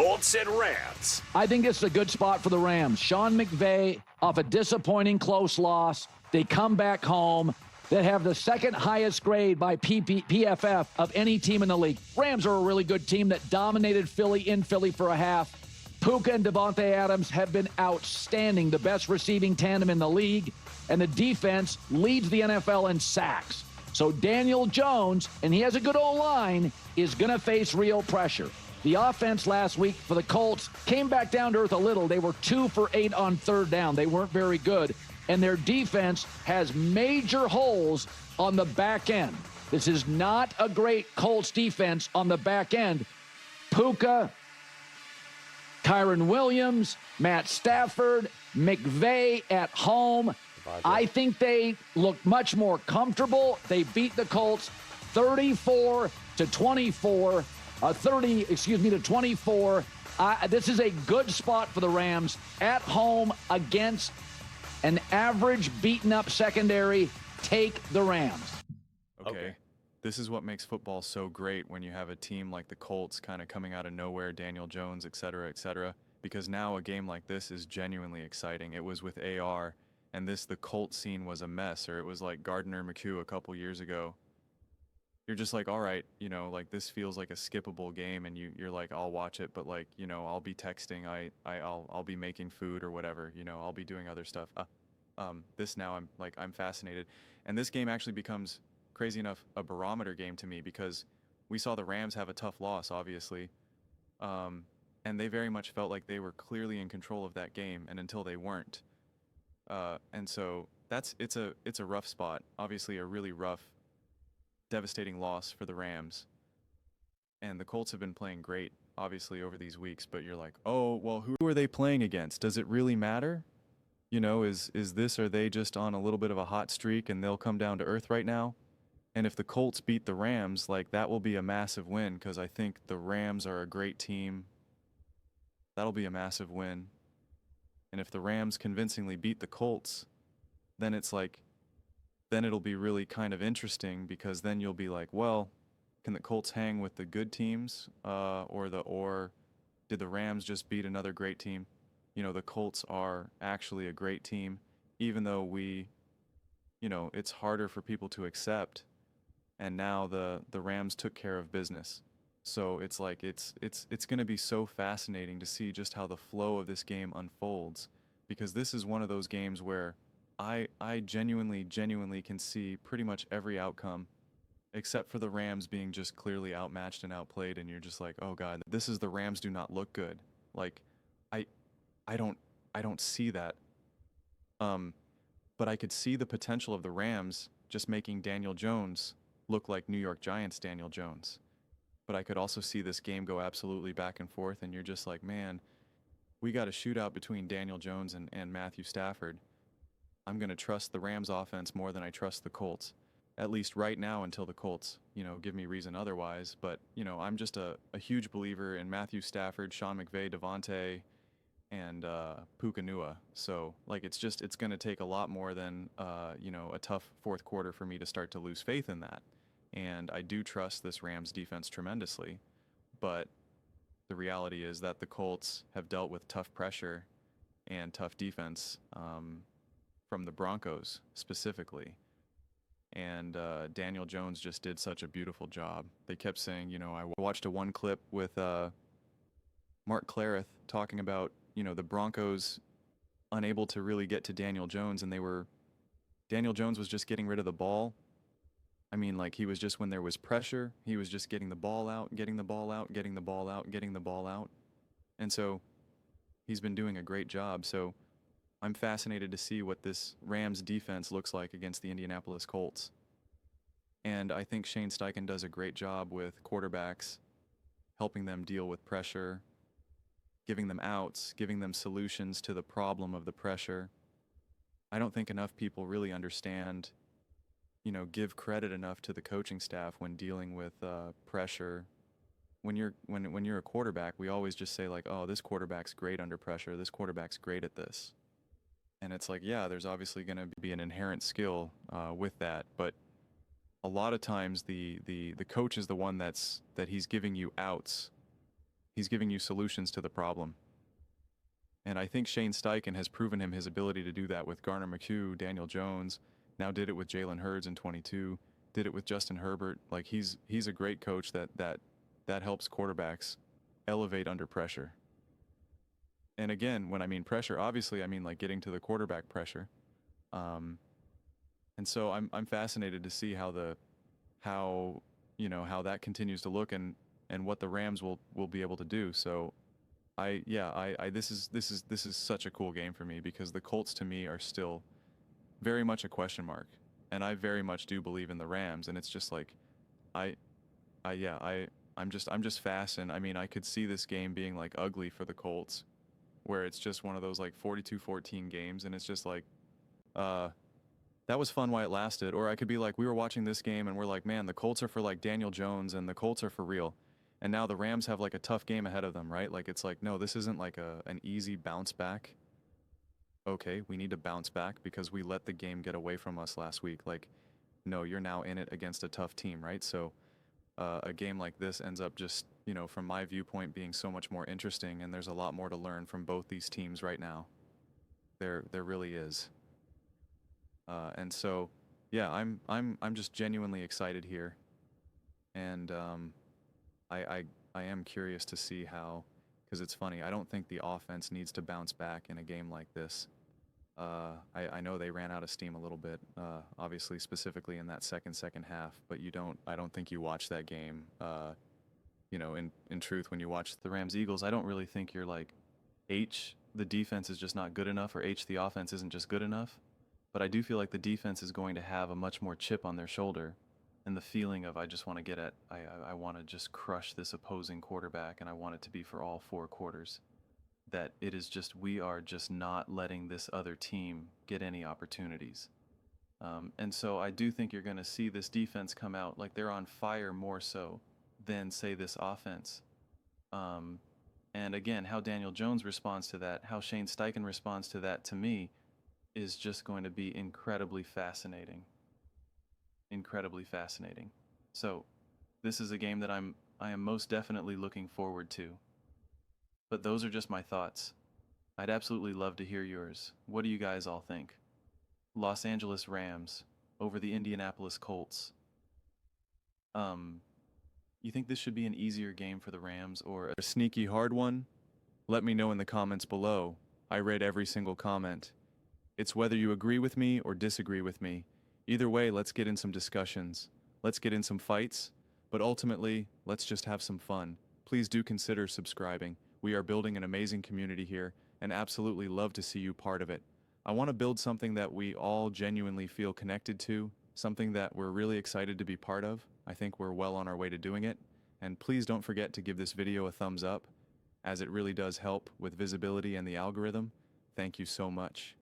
Colts and Rams. I think it's a good spot for the Rams. Sean McVay, off a disappointing close loss, they come back home. They have the second highest grade by PFF of any team in the league. Rams are a really good team that dominated Philly in Philly for a half. Puka and Devontae Adams have been outstanding, the best receiving tandem in the league, and the defense leads the NFL in sacks. So Daniel Jones, and he has a good O-line, is going to face real pressure. The offense last week for the Colts came back down to earth a little. They were 2 for 8 on third down. They weren't very good. And their defense has major holes on the back end. This is not a great Colts defense on the back end. Puka, Kyron Williams, Matt Stafford, McVay at home. I think they look much more comfortable. They beat the Colts 34 to 24. 24. This is a good spot for the Rams at home against an average beaten-up secondary. Take the Rams. Okay. This is what makes football so great when you have a team like the Colts kind of coming out of nowhere, Daniel Jones, et cetera, because now a game like this is genuinely exciting. It was with AR, and the Colts scene was a mess, or it was like Gardner Minshew a couple years ago. You're just like, all right, like this feels like a skippable game, and you're like, I'll watch it, but like, I'll be texting, I'll be making food or whatever, I'll be doing other stuff. This now I'm fascinated, and this game actually becomes, crazy enough, a barometer game to me, because we saw the Rams have a tough loss, obviously, and they very much felt like they were clearly in control of that game, and until they weren't, and so it's a rough spot, obviously a really rough, devastating loss for the Rams. And the Colts have been playing great, obviously, over these weeks, but you're like, oh, well, who are they playing against? Does it really matter? Are they just on a little bit of a hot streak and they'll come down to earth right now? And if the Colts beat the Rams, like, that will be a massive win, because I think the Rams are a great team. That'll be a massive win. And if the Rams convincingly beat the Colts, then it's like, then it'll be really kind of interesting, because then you'll be like, well, can the Colts hang with the good teams, or did the Rams just beat another great team? The Colts are actually a great team, even though it's harder for people to accept, and now the Rams took care of business. So it's like it's going to be so fascinating to see just how the flow of this game unfolds, because this is one of those games where I genuinely can see pretty much every outcome, except for the Rams being just clearly outmatched and outplayed, and you're just like, oh God, the Rams do not look good. Like, I don't see that. But I could see the potential of the Rams just making Daniel Jones look like New York Giants Daniel Jones. But I could also see this game go absolutely back and forth, and you're just like, man, we got a shootout between Daniel Jones and Matthew Stafford. I'm going to trust the Rams offense more than I trust the Colts, at least right now, until the Colts, give me reason otherwise. But, I'm just a huge believer in Matthew Stafford, Sean McVay, Devontae, and Puka Nua. So, like, it's going to take a lot more than, a tough fourth quarter for me to start to lose faith in that. And I do trust this Rams defense tremendously. But the reality is that the Colts have dealt with tough pressure and tough defense, from the Broncos specifically. And Daniel Jones just did such a beautiful job. They kept saying, I watched one clip with Mark Clareth talking about, the Broncos unable to really get to Daniel Jones, and Daniel Jones was just getting rid of the ball. I mean, like, he was just, when there was pressure, he was just getting the ball out, getting the ball out, getting the ball out, getting the ball out. And so he's been doing a great job. So I'm fascinated to see what this Rams defense looks like against the Indianapolis Colts. And I think Shane Steichen does a great job with quarterbacks, helping them deal with pressure, giving them outs, giving them solutions to the problem of the pressure. I don't think enough people really understand, give credit enough to the coaching staff when dealing with pressure. When you're a quarterback, we always just say, like, oh, this quarterback's great under pressure, this quarterback's great at this. And it's like, yeah, there's obviously going to be an inherent skill with that, but a lot of times the coach is the one that he's giving you outs. He's giving you solutions to the problem. And I think Shane Steichen has proven him his ability to do that with Garner McHugh, Daniel Jones, now did it with Jalen Hurts in 22, did it with Justin Herbert. Like he's a great coach that helps quarterbacks elevate under pressure. And again, when I mean pressure, obviously I mean like getting to the quarterback pressure. And so I'm fascinated to see how that continues to look and what the Rams will be able to do. So this is such a cool game for me because the Colts to me are still very much a question mark, and I very much do believe in the Rams, and it's just like I'm just fascinated. I mean, I could see this game being like ugly for the Colts, where it's just one of those like 42-14 games, and it's just like that was fun while it lasted. Or I could be like, we were watching this game and we're like, man, the Colts are for like Daniel Jones and the Colts are for real. And now the Rams have like a tough game ahead of them, right? Like it's like, no, this isn't like an easy bounce back. Okay, we need to bounce back because we let the game get away from us last week. Like, no, you're now in it against a tough team, right? So a game like this ends up just, from my viewpoint, being so much more interesting, and there's a lot more to learn from both these teams right now. There really is. And so, yeah, I'm just genuinely excited here, and I am curious to see how, because it's funny. I don't think the offense needs to bounce back in a game like this. I know they ran out of steam a little bit, obviously, specifically in that second half. But I don't think you watch that game. In truth, when you watch the Rams-Eagles, I don't really think you're like, H, the defense is just not good enough, or H, the offense isn't just good enough. But I do feel like the defense is going to have a much more chip on their shoulder, and the feeling of I just want to I want to just crush this opposing quarterback, and I want it to be for all 4 quarters. That it is just, we are just not letting this other team get any opportunities. And so I do think you're going to see this defense come out like they're on fire more so than, say, this offense. And again, how Daniel Jones responds to that, how Shane Steichen responds to that, to me, is just going to be incredibly fascinating. Incredibly fascinating. So this is a game that I am most definitely looking forward to. But those are just my thoughts. I'd absolutely love to hear yours. What do you guys all think? Los Angeles Rams over the Indianapolis Colts. You think this should be an easier game for the Rams or a sneaky hard one? Let me know in the comments below. I read every single comment. It's whether you agree with me or disagree with me. Either way, let's get in some discussions. Let's get in some fights. But ultimately, let's just have some fun. Please do consider subscribing. We are building an amazing community here and absolutely love to see you part of it. I want to build something that we all genuinely feel connected to, something that we're really excited to be part of. I think we're well on our way to doing it. And please don't forget to give this video a thumbs up, as it really does help with visibility and the algorithm. Thank you so much.